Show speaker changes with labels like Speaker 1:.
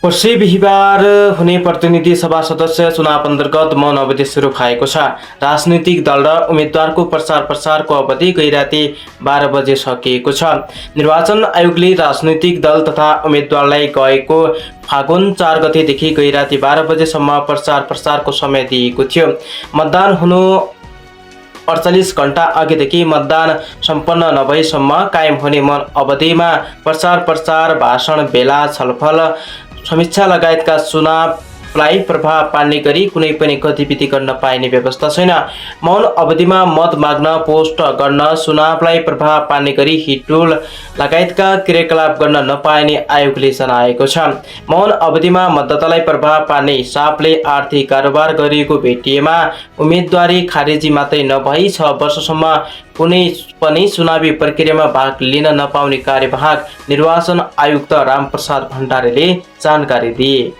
Speaker 1: पर्सि बिहिबार हुने प्रतिनिधि सभा सदस्य चुनाव अन्तर्गत मौन अवधि सुरु भएको छ। राजनैतिक दल र उम्मेद्वारको प्रचारको अवधि गैराती 12 बजे सकिएको छ। निर्वाचन आयोगले राजनैतिक दल तथा उम्मेद्वारलाई गएको फागुन 4 गतेदेखि गैराती 12 बजेसम्म प्रचारको समय दिएको थियो। मतदान हुनु 48 घण्टा अघिदेखि मतदान सम्पन्न नभएसम्म कायम हुने मौन अवधिमा प्रचार, भाषण, भेला, छलफल, समीक्षा लगायतका चुनावलाई प्रभाव पार्ने गरी कुनै पनि गतिविधि गर्न पाइने व्यवस्था छैन। मौन अवधिमा मत माग्न, पोस्ट गर्न, चुनावलाई प्रभाव पार्ने गरी हिडडुल लगायतका क्रियाकलाप गर्न नपाइने आयोगले जनाएको छ। मौन अवधिमा मतदातालाई प्रभाव पार्ने हिसाबले आर्थिक कारोबार गरिएको भेटिएमा उम्मेदवारी खारेजी मात्रै नभई 6 वर्षसम्म कुनै पनि चुनावी प्रक्रियामा भाग लिन नपाउने कार्यवाहक निर्वाचन आयुक्त रामप्रसाद भण्डारीले जानकारी दिए।